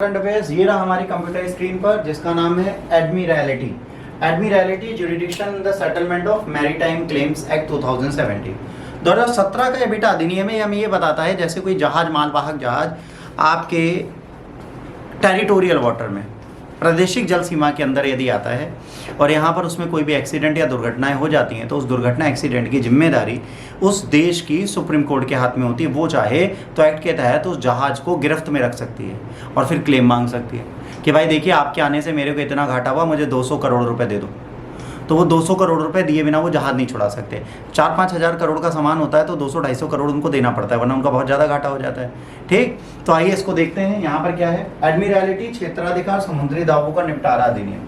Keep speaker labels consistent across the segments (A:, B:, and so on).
A: Current affairs ये रहा हमारी कंप्यूटर स्क्रीन पर, जिसका नाम है admiralty. Admiralty jurisdiction in the settlement of maritime claims act 2017। 2017 का ये बेटा अधिनियम है, हमें ये बताता है जैसे कोई जहाज, मालवाहक जहाज आपके टेरिटोरियल वाटर में, प्रादेशिक जल सीमा के अंदर यदि आता है और यहाँ पर उसमें कोई भी एक्सीडेंट या दुर्घटनाएं हो जाती हैं, तो उस दुर्घटना एक्सीडेंट की जिम्मेदारी उस देश की सुप्रीम कोर्ट के हाथ में होती है। वो चाहे तो एक्ट के तहत उस जहाज को गिरफ्त में रख सकती है और फिर क्लेम मांग सकती है कि भाई देखिए, आपके आने से मेरे को इतना घाटा हुआ, मुझे 200 करोड़ रुपए दे दो। तो वो 200 करोड़ रुपए दिए बिना वो जहाज नहीं छुड़ा सकते। 4-5 हज़ार करोड़ का सामान होता है तो 200-250 करोड़ उनको देना पड़ता है, वरना उनका बहुत ज़्यादा घाटा हो जाता है। ठीक, तो आइए इसको देखते हैं। यहाँ पर क्या है, एडमिरैलिटी क्षेत्राधिकार समुद्री दावों का निपटारा अधिनियम।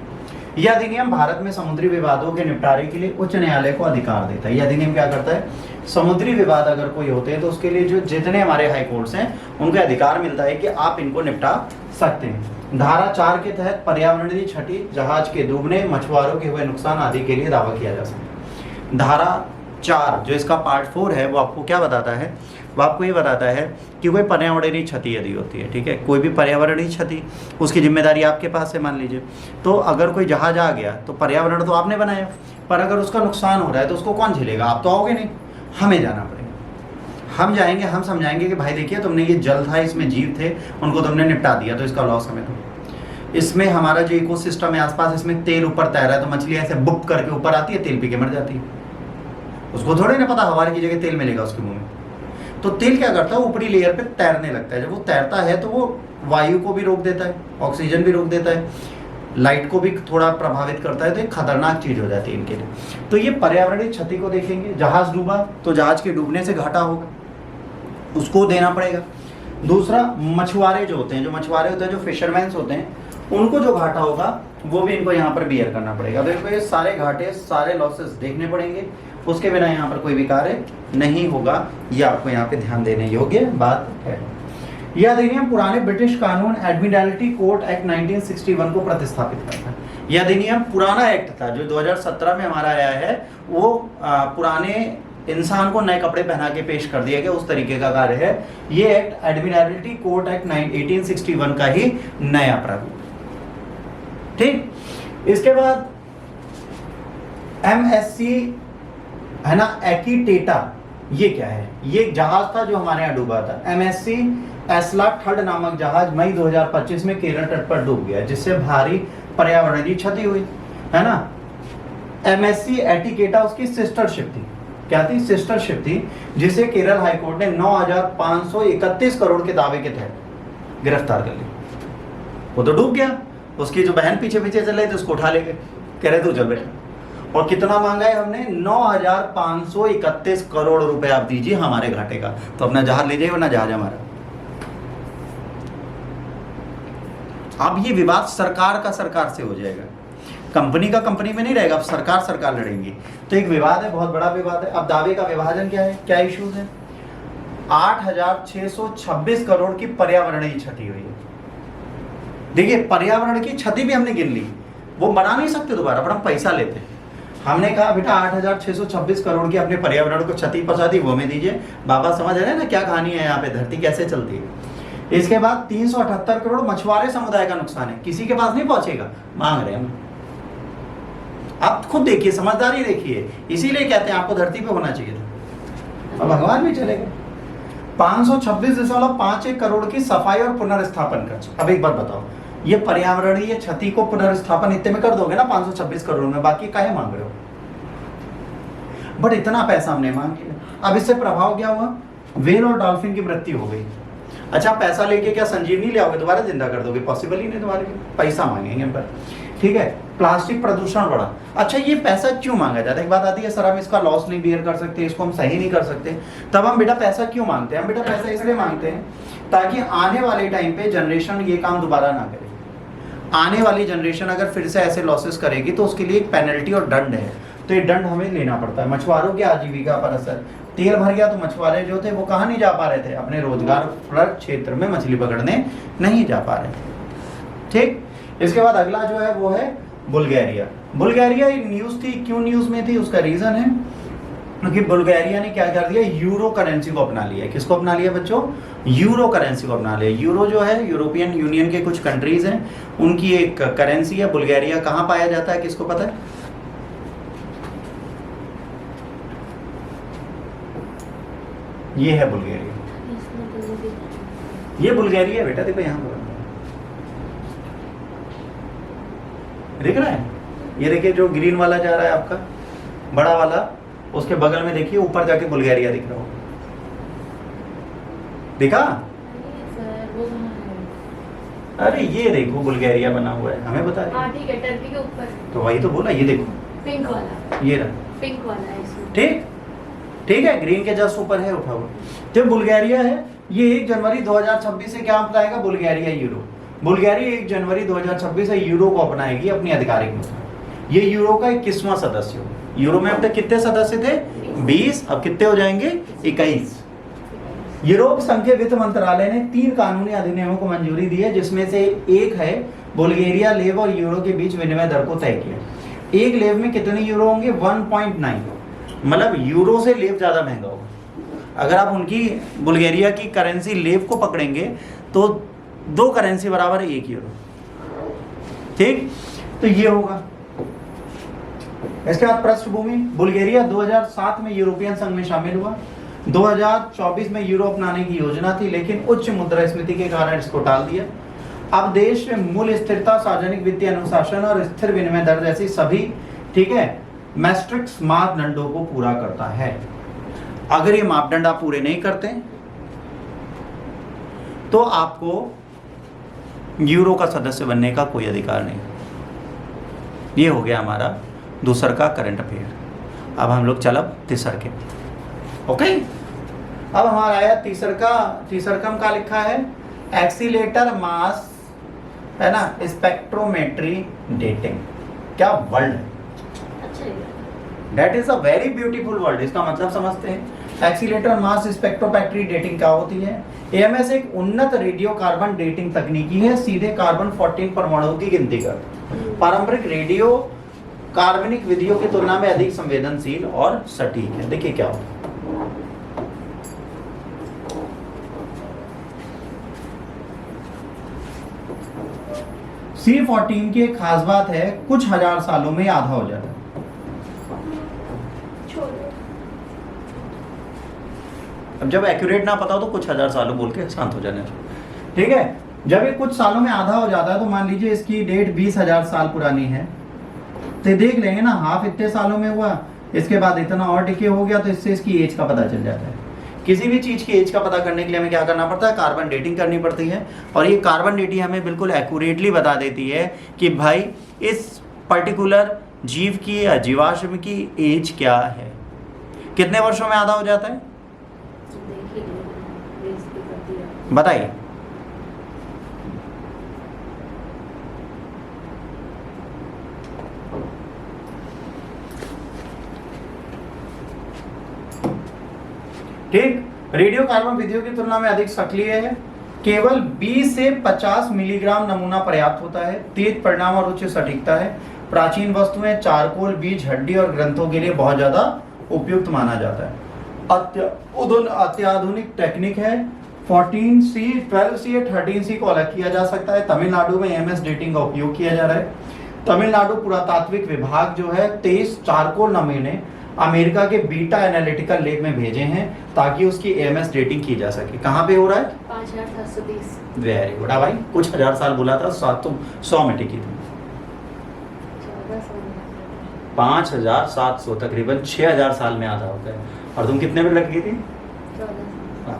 A: यह अधिनियम भारत में समुद्री विवादों के निपटारे के लिए उच्च न्यायालय को अधिकार देता है। यह अधिनियम क्या करता है, समुद्री विवाद अगर कोई होते हैं तो उसके लिए जो जितने हमारे हाई कोर्ट्स हैं उनको अधिकार मिलता है कि आप इनको निपटा सकते हैं। धारा 4 के तहत पर्यावरणीय क्षति, जहाज के डूबने, मछुआरों के हुए नुकसान आदि के लिए दावा किया जा सकता है। धारा 4 जो इसका पार्ट 4 है वो आपको क्या बताता है, वो आपको ये बताता है कि कोई पर्यावरणीय क्षति यदि होती है, ठीक है, कोई भी पर्यावरणीय क्षति, उसकी जिम्मेदारी आपके पास है। मान लीजिए तो अगर कोई जहाज आ गया तो पर्यावरण तो आपने बनाया, पर अगर उसका नुकसान हो रहा है तो उसको कौन झेलेगा? आप तो आओगे नहीं, हमें जाना पड़ेगा। हम जाएंगे, हम समझाएंगे कि भाई देखिए, तुमने ये जल था, इसमें जीव थे, उनको तुमने निपटा दिया तो इसका लॉस हमें दो। इसमें हमारा जो इकोसिस्टम है आसपास, इसमें तेल ऊपर तैर रहा है तो मछली ऐसे बुक करके ऊपर आती है, तेल पी के मर जाती है। उसको थोड़े ना पता हवा की जगह तेल मिलेगा उसके मुंह में। तो तेल क्या करता है, ऊपरी लेयर पे तैरने लगता है। जब वो तैरता है तो वो वायु को भी रोक देता है, ऑक्सीजन भी रोक देता है, लाइट को भी थोड़ा प्रभावित करता है, तो एक खतरनाक चीज हो जाती है इनके लिए। तो ये पर्यावरणीय क्षति को देखेंगे। जहाज डूबा तो जहाज के डूबने से घाटा होगा, उसको देना पड़ेगा। दूसरा, मछुआरे जो होते हैं, जो फिशरमैन्स होते हैं, उनको जो घाटा होगा वो भी इनको यहाँ पर बियर करना पड़ेगा। तो इनको ये सारे घाटे, सारे लॉसेस देखने पड़ेंगे, उसके बिना यहाँ पर कोई भी कार्य नहीं होगा। ये आपको यहाँ पे ध्यान देने योग्य बात है। यह अधिनियम पुराने ब्रिटिश कानून एडमिरैलिटी कोर्ट एक्ट 1961 को प्रतिस्थापित करता है। यह अधिनियम पुराना एक्ट था जो 2017 में हमारा आया है, वो पुराने इंसान को नए कपड़े पहना के पेश कर दिया गया, उस तरीके का कार्य है। ये एक्ट एडमिरैलिटी कोर्ट एक्ट 1861 का ही नया प्रारूप। ठीक, इसके बाद MSC है ना, एक्कीटेटा, ये क्या है? ये एक जहाज था जो हमारे यहाँ डूबा था। MSC एस्ला थर्ड नामक जहाज मई 2025 में केरल तट पर डूब गया, जिससे भारी पर्यावरणीय क्षति हुई, है ना। MSC एटिकेटा उसकी सिस्टर शिप थी। क्या थी? सिस्टर शिप थी, जिसे केरल हाईकोर्ट ने 9,531 करोड़ के दावे के तहत गिरफ्तार कर लिया। वो तो डूब गया, उसकी जो बहन पीछे पीछे चल रही थी उसको उठा ले गए, कह रहे तू चल बेटा। और कितना मांगा है हमने? 9,531 करोड़ रुपए आप दीजिए हमारे घाटे का, तो अपना जहाज ले जाइए, वरना जहाज हमारा। अब ये विवाद सरकार का सरकार से हो जाएगा, कंपनी का कंपनी में नहीं रहेगा, अब सरकार सरकार लड़ेंगी। तो एक विवाद है, बहुत बड़ा विवाद है। अब दावे का विभाजन क्या है, क्या इश्यूज है? 8,626 करोड़ की पर्यावरणीय क्षति हुई है। देखिए, पर्यावरण की क्षति भी हमने गिन ली, वो बना नहीं सकते दोबारा, पर हम पैसा लेते हैं। हमने कहा बेटा 8,626 करोड़ की अपने पर्यावरण को क्षति पहुंचा दी, वो में दीजिए। बाबा समझ रहे हैं ना क्या कहानी है यहाँ पे, धरती कैसे चलती है। इसके बाद 378 करोड़ मछुआरे समुदाय का नुकसान है, किसी के पास नहीं पहुंचेगा, मांग रहे हैं। आप खुद देखिए, समझदारी देखिए, इसीलिए कहते हैं आपको धरती पे होना चाहिए था, और भगवान भी चले गए। 526.51 करोड़ की सफाई और पुनर्स्थापन खर्च। अब एक बात बताओ, ये पर्यावरणीय क्षति को पुनर्स्थापन इतने में कर दोगे ना 526 करोड़ में, बाकी काहे मांग रहे हो? बट इतना पैसा हमने मांग लिया। अब इससे प्रभाव क्या हुआ? व्हेल और डॉल्फिन की मृत्यु हो गई। अच्छा, पैसा लेके क्या संजीवनी ले आओगे, दोबारा जिंदा कर दोगे? पॉसिबल ही नहीं, तुम्हारे पैसा मांगेंगे हम पर। ठीक है, प्लास्टिक प्रदूषण बढ़ा। अच्छा, ये पैसा क्यों मांगा जाता है? एक बात आती है, सर हम इसका लॉस नहीं बियर कर सकते, इसको हम सही नहीं कर सकते, तब हम बेटा पैसा क्यों मांगते हैं? हम बेटा पैसा इसलिए मांगते हैं ताकि आने वाले टाइम पे जनरेशन ये काम दोबारा ना करे। आने वाली जनरेशन अगर फिर से ऐसे लॉसेस करेगी तो उसके लिए एक पेनल्टी और दंड है, तो ये दंड हमें लेना पड़ता है। मछुआरों की आजीविका पर असर, तेल भर गया तो मछुआरे जो थे वो कहाँ नहीं जा पा रहे थे, अपने रोजगार क्षेत्र में मछली पकड़ने नहीं जा पा रहे थे। ठीक, इसके बाद अगला जो है वो है बुल्गारिया। बुल्गारिया एक न्यूज थी, क्यों न्यूज में थी उसका रीजन है, क्योंकि बुल्गारिया ने क्या कर दिया, यूरो करेंसी को अपना लिया। किसको अपना लिया बच्चों? यूरो करेंसी को अपना लिया। यूरो जो है यूरोपियन यूनियन के कुछ कंट्रीज हैं, उनकी एक करेंसी है। बुल्गारिया कहाँ पाया जाता है, किसको पता है? ये है बुल्गारिया, ये बुल्गारिया बेटा, देखो यहाँ पर दिख रहा है, ये देखिए जो ग्रीन वाला जा रहा है आपका बड़ा वाला, उसके बगल में देखिए ऊपर जाके बुल्गारिया दिख रहा हो, दिखा? अरे ये देखो बुल्गारिया बना हुआ है, हमें बता रहे।
B: ठीक है, टर्की के ऊपर
A: तो वही तो बोला, ये देखो
B: पिंक वाला,
A: ये रहा
B: पिंक वाला है इसमें।
A: ठीक ठीक है, ग्रीन के जस्ट ऊपर है उठा हुआ। जो बुल्गारिया है ये 1 जनवरी 2026 से क्या अपनाएगा? Bulgaria euro. बुल्गारिया 1 जनवरी 2026 से यूरो को अपनाएगी अपनी आधिकारिक मुद्रा। ये यूरो का 21वां सदस्य हो। यूरो में अब तक कितने सदस्य थे? 20, अब कितने हो जाएंगे? 21। यूरोप संघ के वित्त मंत्रालय ने 3 कानूनी अधिनियमों को मंजूरी दी है, जिसमें से एक है बुल्गारिया लेव और यूरो के बीच विनिमय दर को तय किया। एक लेव में कितने यूरो होंगे? 1.9, मतलब यूरो से लेव ज्यादा महंगा होगा। अगर आप उनकी बुल्गारिया की करेंसी लेव को पकड़ेंगे तो 2 करेंसी बराबर 1 यूरो। ठीक, तो ये होगा। इसके बाद पृष्ठभूमि, बुल्गारिया 2007 में यूरोपियन संघ में शामिल हुआ। 2024 में यूरो अपनाने की योजना थी, लेकिन उच्च मुद्रास्फीति के कारण इसको टाल दिया। अब देश में मूल्य स्थिरता, सार्वजनिक वित्तीय अनुशासन और स्थिर विनिमय दर जैसी सभी, ठीक है, मैस्ट्रिक्स मापदंडों को पूरा करता है। अगर ये मापदंड आप पूरे नहीं करते तो आपको यूरो का सदस्य बनने का कोई अधिकार नहीं। ये हो गया हमारा दूसर का करंट अफेयर। अब हम लोग चलब तीसर के। ओके, अब हमारा आया तीसर का का लिखा है एक्सीलेटर मास, है ना, स्पेक्ट्रोमेट्री डेटिंग। क्या वर्ल्ड है, that is a very beautiful word. इसका मतलब समझते हैं। एक्सीलेटर मास स्पेक्ट्रोमेट्री डेटिंग क्या होती है? एएमएस एक उन्नत रेडियो कार्बन डेटिंग तकनीकी है, सीधे कार्बन 14 परमाणुओं की गिनती करता है। पारंपरिक रेडियो कार्बनिक विधियों की तुलना में अधिक संवेदनशील और सटीक है। देखिए क्या होता है। C14 की एक खास बात है, कुछ हजार सालों में आधा हो जाता है। अब जब एक्यूरेट ना पता हो तो कुछ हजार सालों बोल के शांत हो जाने। ठीक है, जब ये कुछ सालों में आधा हो जाता है तो मान लीजिए इसकी डेट 20,000 साल पुरानी है, तो देख लेंगे ना, हाफ इतने सालों में हुआ, इसके बाद इतना और डिके हो गया, तो इससे इसकी एज का पता चल जाता है। किसी भी चीज की एज का पता करने के लिए हमें क्या करना पड़ता है? कार्बन डेटिंग करनी पड़ती है। और ये कार्बन डेटिंग हमें बिल्कुल एक्यूरेटली बता देती है कि भाई इस पर्टिकुलर जीव की या जीवाश्म की एज क्या है। कितने वर्षों में आधा हो जाता है बताइए? ठीक, रेडियो कार्बन विधियों की तुलना में अधिक सक्रिय है। केवल 20 से 50 मिलीग्राम नमूना पर्याप्त होता है। तेज परिणाम और उच्च सटीकता है। प्राचीन वस्तुएं, चारकोल, बीज, हड्डी और ग्रंथों के लिए बहुत ज्यादा उपयुक्त माना जाता है। अत्याधुनिक टेक्निक है। 14C, 12C या 13C को अलग किया जा सकता है। तमिलनाडु में एमएस डेटिंग का उपयोग किया जा रहा है। तमिलनाडु पुरातात्विक विभाग जो है 23 चारकोल नमूने अमेरिका के बीटा एनालिटिकल लैब में भेजे हैं ताकि उसकी एमएस डेटिंग की जा सके। कहाँ पे हो रहा है?
B: 5720।
A: Very good. भाई कुछ हजार साल बोला था, 100 में टिकी थी। 5700 तकरीबन 6000 साल में आधा होता है। और तुम कितने में लग गई थी?
B: 14।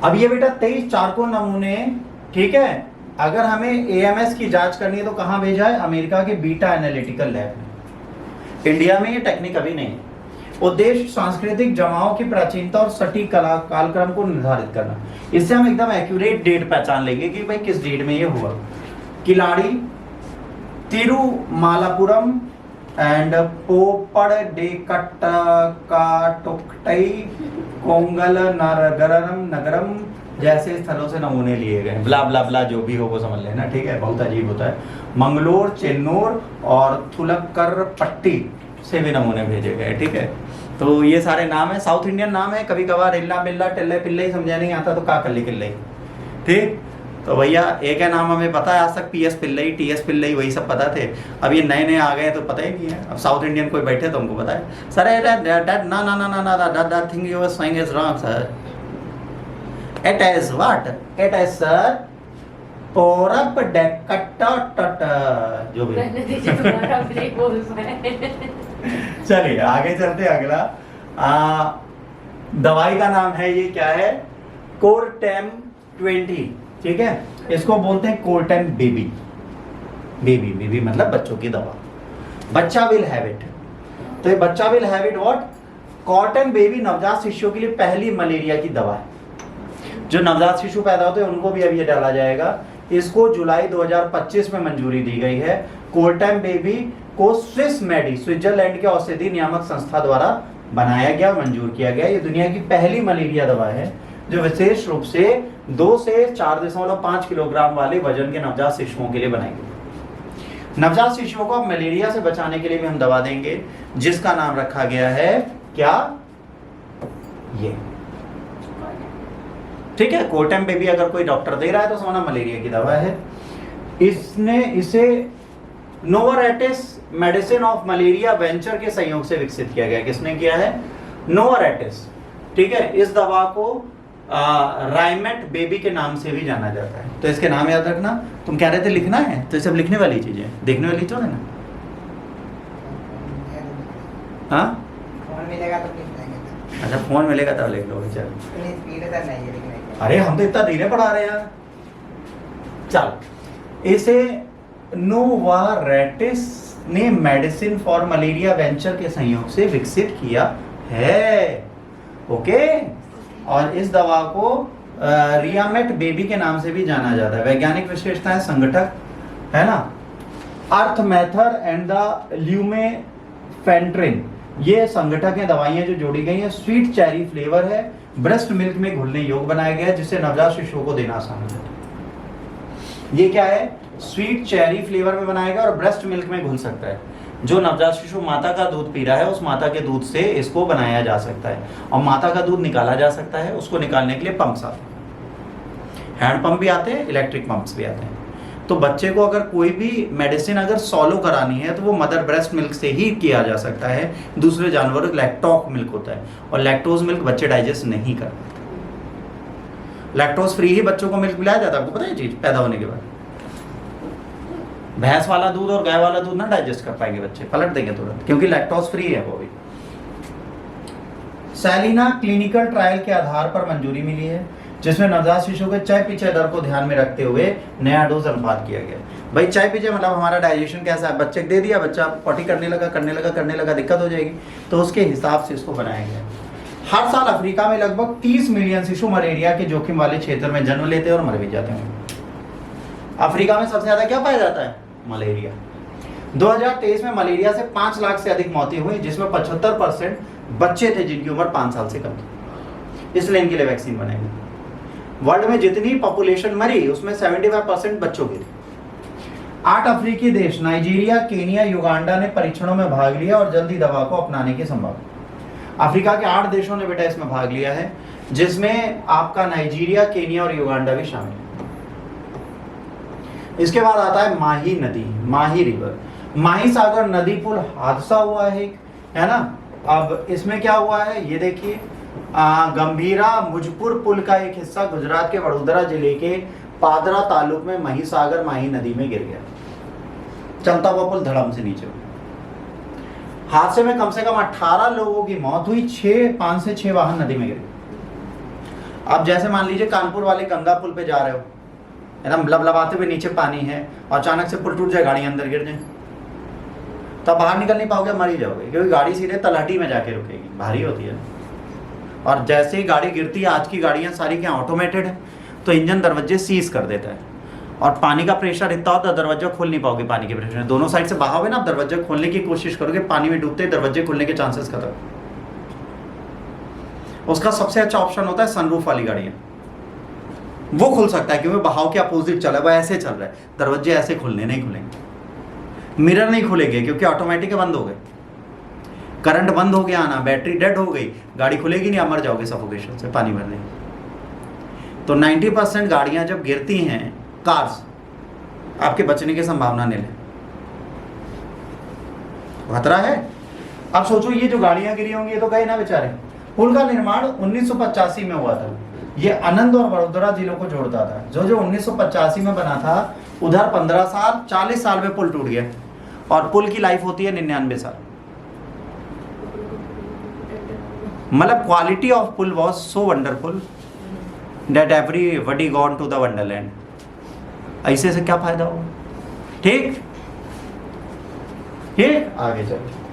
A: अब ये बेटा 23 चारकोल नमूने, ठीक है, अगर हमें एएमएस की जांच करनी है तो कहाँ भेजा है? अमेरिका के बीटा एनालिटिकल लैब में। इंडिया में ये टेक्निक अभी नहीं है। उद्देश्य सांस्कृतिक जमाओं की प्राचीनता और सटीक कालक्रम को निर्धारित करना। इससे हम एकदम एक्यूरेट डेट पहचान लेंगे कि भाई किस डेट में ये हुआ। किलाड़ी, तिरुमालापुरम एंड पोपड़डेकट्टाकाटोक्टई, कोंगल नगरम जैसे स्थलों से नमूने लिए गए। ब्ला ब्ला ब्ला जो भी हो वो समझ लेना, ठीक है, बहुत अजीब होता है। मंगलोर, चेन्नूर और थुलक्करपट्टी से भी नमूने भेजे गए। ठीक है, तो ये सारे नाम है, साउथ इंडियन नाम है, कभी कभार इल्ला बिल्ला टिल्ले पिल्ले ही समझा नहीं आता तो का कल्ली किल्ले। ठीक, तो भैया एक है नाम हमें पता है आज तक, PS पिल्लई, TS पिल्लई, वही सब पता थे। अब ये नए नए आ गए तो पता ही नहीं है। अब साउथ इंडियन कोई बैठे तो हमको पता है सर, दैट ना ना ना ना ना that thing you are saying is wrong sir. It is what? It is sir पोरप डेकट जो भी।
B: रहने दीजिए, तुम्हारा भी नहीं बोल पाए।
A: चलिए आगे चलते, अगला दवाई का नाम है, ये क्या है? कोरटेम 20। ठीक है, इसको बोलते हैं कोरटेम बेबी। बेबी बेबी मतलब बच्चों की दवा। बच्चा विल हैव इट, तो ये बच्चा will have it what? Cotton baby नवजात शिशुओं के लिए पहली मलेरिया की दवा है। जो नवजात शिशु पैदा होते हैं उनको भी अब ये डाला जाएगा। इसको जुलाई 2025 में मंजूरी दी गई है। कोरटेम बेबी को स्विस मेडी, स्विट्जरलैंड के औषधि नियामक संस्था द्वारा बनाया गया, मंजूर किया गया। ये दुनिया की पहली मलेरिया दवा है जो विशेष रूप से 2 से 4.5 किलोग्राम वाले वजन के नवजात शिशुओं के लिए बनाई गई। नवजात शिशुओं को मलेरिया से बचाने के लिए भी हम दवा देंगे, जिसका नाम रखा गया है क्या? ये। ठीक है, कोरटेम बेबी अगर कोई डॉक्टर दे रहा है तो समझना मलेरिया की दवा है। इसने इसे नोवारेटिस मेडिसिन ऑफ मलेरिया वेंचर के सहयोग से विकसित किया गया। किसने किया है? नोवारेटिस। ठीक है, इस दवा को राइमेट बेबी के नाम से भी जाना जाता है। तो इसके नाम याद रखना। तुम कह रहे थे लिखना है, तो ये सब लिखने वाली चीजें, देखने वाली तो है ना। हाँ,
C: फोन मिलेगा तो लिख देंगे।
A: अच्छा फोन मिलेगा तब लिख लोगे। चल,
C: इतनी स्पीड है सर नहीं है लिखने की।
A: अरे हम तो इतना धीरे पढ़ा रहे हैं यार। चल, इसे नोवारेटिस ने मेडिसिन फॉर मलेरिया वेंचर के संयोग से विकसित किया है। ओके, और इस दवा को रियामेट बेबी के नाम से भी जाना जाता है। वैज्ञानिक विशेषताएं, संगठक है ना, अर्थ मेथर एंड द ल्यूमेफेंट्रिन, ये संगठक है, दवाइयां जो जोड़ी गई हैं। स्वीट चेरी फ्लेवर है, ब्रेस्ट मिल्क में घुलने योग्य बनाया गया है, जिससे नवजात शिशुओं को देना आसान हो जाता है। ये क्या है? स्वीट चेरी फ्लेवर में बनाया गया और ब्रेस्ट मिल्क में घुल सकता है। जो नवजात शिशु माता का दूध पी रहा है उस माता के दूध से इसको बनाया जा सकता है, और माता का दूध निकाला जा सकता है। उसको निकालने के लिए पंप्स आते हैं, हैंड पंप भी आते हैं, इलेक्ट्रिक पंप्स भी आते हैं। तो बच्चे को अगर कोई भी मेडिसिन अगर सॉलो करानी है तो वो मदर ब्रेस्ट मिल्क से ही किया जा सकता है। दूसरे जानवरों लैक्टोक मिल्क होता है, और लैक्टोज मिल्क बच्चे डाइजेस्ट नहीं कर पाते। लैक्टोज फ्री ही बच्चों को मिल्क पिलाया जाता है, आपको पता है चीज पैदा होने के बाद। भैंस वाला दूध और गाय वाला दूध ना डाइजेस्ट कर पाएंगे बच्चे, पलट देंगे तुरंत, क्योंकि लैक्टोज फ्री है वो भी। सैलिना क्लिनिकल ट्रायल के आधार पर मंजूरी मिली है, जिसमें नवजात शिशु के चाय पीछे दर को ध्यान में रखते हुए नया डोज अनुपात किया गया। भाई चाय पीछे मतलब हमारा डाइजेशन कैसा है, बच्चे को दे दिया, बच्चा पॉटी करने लगा दिक्कत हो जाएगी, तो उसके हिसाब से इसको बनाया गया। हर साल अफ्रीका में लगभग 30 मिलियन शिशु मलेरिया के जोखिम वाले क्षेत्र में जन्म लेते हैं और मर भी जाते हैं। अफ्रीका में सबसे ज्यादा क्या पाया जाता है? मलेरिया। 2023 में मलेरिया से 5 लाख से अधिक मौतें हुई, जिसमें 75% बच्चे थे जिनकी उम्र 5 साल से कम थी। इसलिए इनके लिए वैक्सीन बनाएगी। वर्ल्ड में जितनी पॉपुलेशन मरी उसमें 75% बच्चों की थी। 8 अफ्रीकी देश नाइजीरिया, केनिया, युगांडा ने परीक्षणों में भाग लिया और जल्दी दवा को अपनाने की संभावना। अफ्रीका के 8 देशों ने बेटा इसमें भाग लिया है, जिसमें आपका नाइजीरिया, केनिया और युगांडा भी शामिल है। इसके बाद आता है माही नदी, माही रिवर। माही सागर नदी पुल हादसा हुआ है ना। अब इसमें क्या हुआ है ये देखिए, गंभीरा मुजपुर पुल का एक हिस्सा गुजरात के वडोदरा जिले के पादरा तालुक में महिसागर माही नदी में गिर गया। चलता हुआ पुल धड़म से नीचे हुआ। हादसे में कम से कम 18 लोगों की मौत हुई, 5 से 6 वाहन नदी में गिर गए। अब जैसे मान लीजिए कानपुर वाले गंगा पुल पे जा रहे हो, एकदम लबलबाते हुए नीचे पानी है और अचानक से पुल टूट जाए, गाड़ी अंदर गिर जाए, तब बाहर निकल नहीं पाओगे, मर ही जाओगे, क्योंकि गाड़ी सीधे तलहटी में जाके रुकेगी, भारी होती है। और जैसे ही गाड़ी गिरती है, आज की गाड़ियां सारी क्या ऑटोमेटेड है, तो इंजन दरवाजे सीज कर देता है, और पानी का प्रेशर इतना होता है दरवाजा खोल नहीं पाओगे। पानी के प्रेशर दोनों साइड से बहाव है ना, आप दरवाजा खोलने की कोशिश करोगे, पानी में डूबते दरवाजे खुलने के चांसेस खत्म। उसका सबसे अच्छा ऑप्शन होता है सनरूफ वाली गाड़ियां, वो खुल सकता है क्योंकि बहाव के अपोजिट चला हुआ, ऐसे चल रहा है, दरवाजे ऐसे खुलने नहीं खुलेंगे, मिरर नहीं खुलेंगे क्योंकि ऑटोमेटिक बंद हो गए। करंट बंद हो गया आना, बैटरी डेड हो गई, गाड़ी खुलेगी नहीं, आप मर जाओगे सफोकेशन से पानी भरने। तो 90% गाड़ियां जब गिरती हैं, कार्स, आपके बचने की संभावना नहीं है, खतरा है। अब सोचो ये जो गाड़ियां गिरी होंगी ये तो गए ना बेचारे। पुल का निर्माण 1985 में हुआ था। ये आनंद और वडोदरा जिलों को जोड़ता था। जो 1985 में बना था, उधर 15 साल 40 साल में पुल टूट गया, और पुल की लाइफ होती है 99 साल। मतलब क्वालिटी ऑफ पुल was so wonderful that everybody gone to the wonderland. ऐसे से क्या फायदा होगा? ठीक ठीक, आगे चलो।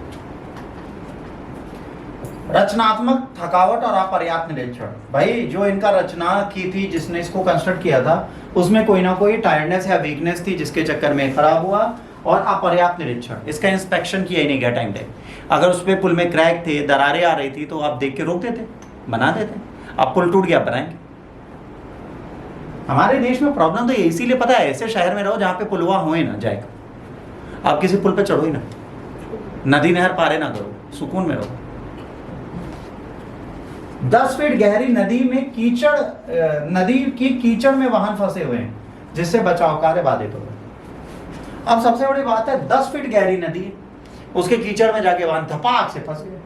A: रचनात्मक थकावट और अपर्याप्त निरीक्षण। भाई जो इनका रचना की थी, जिसने इसको कंस्ट्रक्ट किया था, उसमें कोई ना कोई टायर्डनेस या वीकनेस थी, जिसके चक्कर में खराब हुआ। और अपर्याप्त निरीक्षण, इसका इंस्पेक्शन किया ही नहीं गया टाइम पे। अगर उस पे पुल में क्रैक थे, दरारें आ रही थी, तो आप देख के रोक देते, बना देते। अब पुल टूट गया, बनाएंगे। हमारे देश में प्रॉब्लम तो ये, इसीलिए पता है, ऐसे शहर में रहो जहाँ पे पुलवा होए ना जाएगा। आप किसी पुल पे चढ़ो ही ना, नदी नहर पारे ना करो, सुकून में रहो। 10 फीट गहरी नदी में कीचड़, नदी की कीचड़ में वाहन फंसे हुए हैं, जिससे बचाव कार्य बाधित हो रहा है। अब सबसे बड़ी बात है, 10 फीट गहरी नदी है, उसके कीचड़ में जाके वाहन धपाक से फंस गए।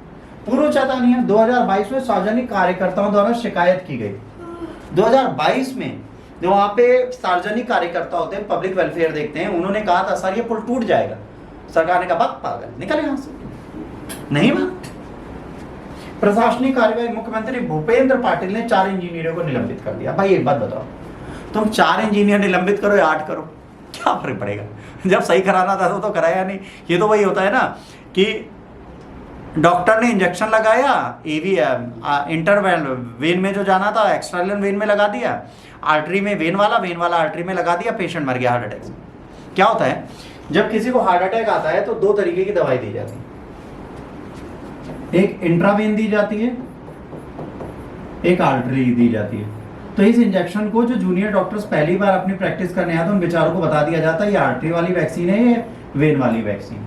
A: पूर्व चेतावनी 2022 में सार्वजनिक कार्यकर्ताओं द्वारा शिकायत की गई। 2022 में जो वहां पे सार्वजनिक कार्यकर्ता होते हैं, पब्लिक वेलफेयर देखते हैं, उन्होंने कहा था सर ये पुल टूट जाएगा। सरकार ने कहा बक पागल, निकल यहां से, नहीं मानते। प्रशासनिक कार्यवाही, मुख्यमंत्री भूपेंद्र पाटिल ने 4 इंजीनियरों को निलंबित कर दिया। भाई एक बात बताओ, तुम 4 इंजीनियर निलंबित करो या 8 करो, क्या फर्क पड़ेगा? जब सही कराना था तो कराया नहीं। ये तो वही होता है ना कि डॉक्टर ने इंजेक्शन लगाया, इंटरवेल वेन में जो जाना था एक्सटर्नल वेन में लगा दिया, आर्टरी में वेन वाला आर्टरी में लगा दिया, पेशेंट मर गया हार्ट अटैक से। क्या होता है, जब किसी को हार्ट अटैक आता है तो 2 तरीके की दवाई दी जाती है। एक इंट्रावेन दी जाती है, एक आर्टरी दी जाती है। तो इस इंजेक्शन को जो जूनियर डॉक्टर्स पहली बार अपनी प्रैक्टिस करने आते हैं, उन बेचारों को बता दिया जाता है ये आर्टरी वाली वैक्सीन है, ये वेन वाली वैक्सीन।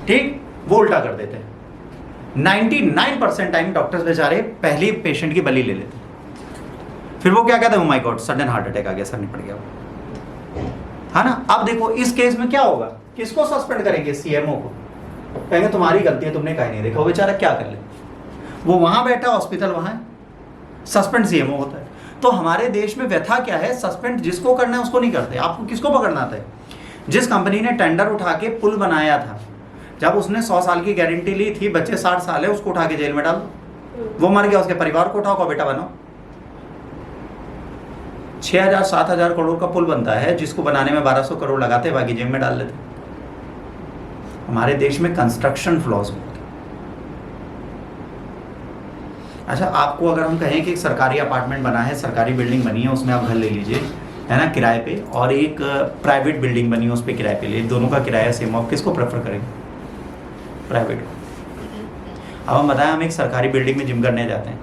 A: ठीक, वो उल्टा कर देते हैं। 99% टाइम डॉक्टर्स बेचारे पहली पेशेंट की बलि ले लेते हैं। फिर वो क्या कहते हैं, oh my God sudden heart attack आ गया, सर निपट गया, है ना। अब देखो इस केस में क्या होगा, किसको सस्पेंड करेंगे? सीएमओ को। कहेंगे तुम्हारी गलती है, तुमने कहीं नहीं देखा। वो बेचारा क्या कर ले, वो वहां बैठा, हॉस्पिटल वहां है, सस्पेंड सीएमओ होता है। तो हमारे देश में व्यथा क्या है, सस्पेंड जिसको करना है उसको नहीं करते। आपको किसको पकड़ना था? जिस कंपनी ने टेंडर उठा के पुल बनाया था, जब उसने 100 साल की गारंटी ली थी, बच्चे 60 साल है, उसको उठा के जेल में डाल दो। वो मर गया, उसके परिवार को उठाओ, को बेटा बनाओ। 6,000-7,000 करोड़ का पुल बनता है, जिसको बनाने में 1200 करोड़ लगाते, बाकी जेब में डाल लेते। हमारे देश में कंस्ट्रक्शन फ्लॉज होते। अच्छा, आपको अगर हम कहें कि एक सरकारी अपार्टमेंट बना है, सरकारी बिल्डिंग बनी है, उसमें आप घर ले लीजिए, है ना, किराए पे, और एक प्राइवेट बिल्डिंग बनी है, उस पर किराए पे ले, दोनों का किराया सेम, आप किसको प्रेफर करेंगे? प्राइवेट को। अब हम बताएं, हम एक सरकारी बिल्डिंग में जिम करने जाते हैं,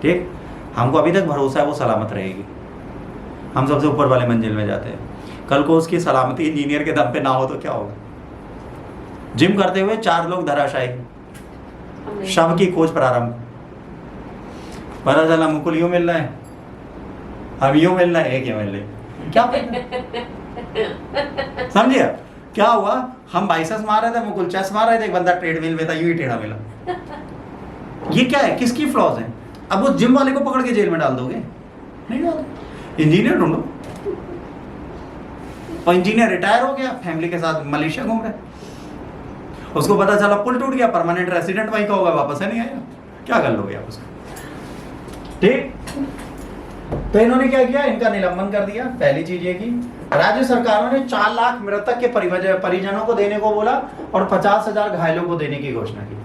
A: ठीक, हमको अभी तक भरोसा है वो सलामत रहेगी, हम सबसे ऊपर वाले मंजिल में जाते हैं। कल को उसकी सलामती इंजीनियर के दम पे ना हो तो क्या होगा? जिम करते हुए 4 लोग धराशायी, शव की खोज प्रारंभ, पता चला मुकुल यूं मिल रहा है, अब यूं मिल रहा है, एक मिल रहे, क्या समझिए क्या हुआ? हम बाइसेप्स मार रहे थे, मुकुल चेस्ट मार रहे थे, एक बंदा ट्रेडमिल में था, यूं ही टेढ़ा मिला। ये क्या है, किसकी फ्लॉज है? अब वो जिम वाले को पकड़ के जेल में डाल दोगे? नहीं डालोगे, इंजीनियर ढूंढो। और इंजीनियर रिटायर हो गया, फैमिली के साथ मलेशिया घूम रहे, उसको पता चला पुल टूट गया, परमानेंट रेसिडेंट वहीं का होगा, वापस है नहीं आया, क्या कर लोगे आप उसको? ठीक, तो इन्होंने क्या किया, इनका निलंबन कर दिया। पहली चीज ये की, राज्य सरकारों ने 4 लाख मृतक के परिजनों को देने को बोला और 50,000 घायलों को देने की घोषणा की।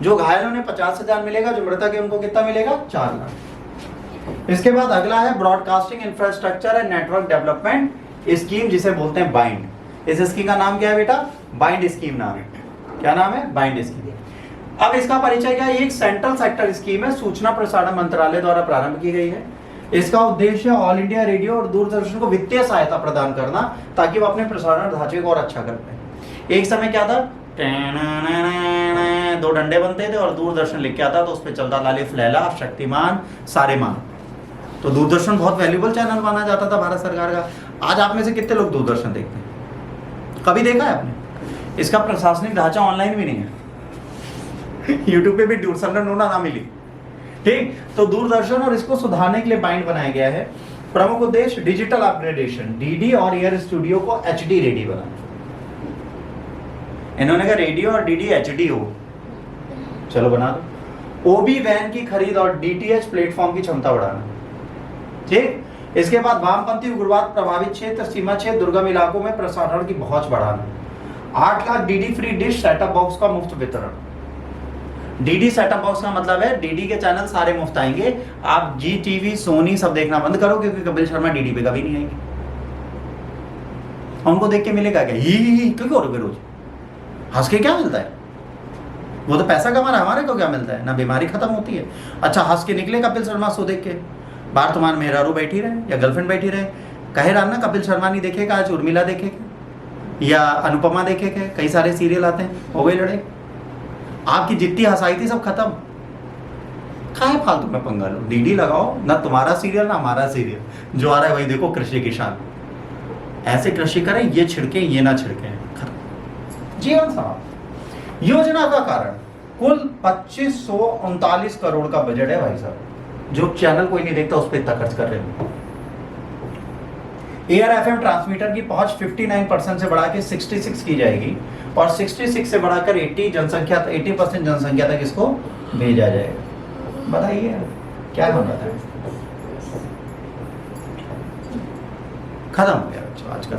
A: जो घायलों ने 50,000 मिलेगा, जो मृतक है उनको कितना मिलेगा? 4 लाख। इसके बाद अगला है broadcasting infrastructure and network development scheme, जिसे बोलते हैं बाइंड। इस स्कीम का नाम क्या है बेटा? बाइंड स्कीम नाम है। क्या नाम है? Bind scheme. अब इसका परिचय क्या है? एक सेंट्रल सेक्टर स्कीम है, सूचना प्रसारण मंत्रालय द्वारा प्रारंभ की गई है। इसका उद्देश्य ऑल इंडिया रेडियो और दूरदर्शन को वित्तीय सहायता प्रदान करना, ताकि वो अपने प्रसारण ढांचे को और अच्छा कर पाए। एक समय क्या था, दो डंडे बनते थे और दूरदर्शन लिख के आता तो उस पर चलता था लिफ लैला शक्तिमान सारे मान। तो दूरदर्शन बहुत वैल्यूबल चैनल माना जाता था भारत सरकार का। आज आप में से कितने लोग दूरदर्शन देखते हैं? कभी देखा है आपने? इसका प्रशासनिक ढांचा ऑनलाइन भी नहीं है। यूट्यूब पे भी दूरदर्शन नोना ना मिली। ठीक, तो दूरदर्शन और इसको सुधारने के लिए बाइंड बनाया गया है। प्रमुख उद्देश्य डिजिटल अपग्रेडेशन, डीडी और एयर स्टूडियो को एचडी रेडी बनाना। इन्होंने कहा रेडियो और डीडी एचडी हो, चलो बना दो। ओबी वैन की खरीद और डीटीएच प्लेटफॉर्म की क्षमता बढ़ाना। ठीक, इसके बाद वामपंथी उग्रवाद प्रभावित क्षेत्र, सीमा क्षेत्र, दुर्गम इलाकों में प्रसारण की पहुंच बढ़ाना। 8 lakh DD free dish setup box का मुफ्त वितरण। डीडी सेटअप बॉक्स का मतलब है डीडी के चैनल सारे मुफ्त आएंगे। आप जी टीवी, सोनी सब देखना बंद करो क्योंकि कपिल शर्मा डीडी पे कभी नहीं आएंगे। उनको देख के मिलेगा क्या? ही क्यों करोगे रोज? हंस के क्या मिलता है? वो तो पैसा कमा रहा है, हमारे को क्या मिलता है? ना बीमारी खत्म होती है। अच्छा, हंस के निकले कपिल शर्मा शो देख के, बाहर तुम्हारे मेहरारू बैठी रहे या गर्लफ्रेंड बैठी रहे, कहे रहा ना कपिल शर्मा नहीं देखेगा, आज उर्मिला देखेगा या अनुपमा देखेगा, कई सारे सीरियल आते हैं, हो गई लड़ाई। आपकी जितनी हंसाई थी सब खत्म। काहे फालतू में पंगा लो? डीडी लगाओ, ना तुम्हारा सीरियल ना हमारा सीरियल, जो आ रहा है वही देखो। कृषि किसान, ऐसे कृषि करें, ये छिड़के ये ना छिड़के, जीवन समाप्त। योजना का कारण कुल 2539 करोड़ का बजट है भाई साहब, जो चैनल कोई नहीं देखता उस पर इतना खर्च कर रहे हैं। एयर एफएम ट्रांसमीटर की पहुंच 59% से बढ़ा के 66 की जाएगी और 66 से बढ़ाकर 80% जनसंख्या तक इसको भेजा जाएगा। बताइए क्या होना था? खत्म हो गया आज का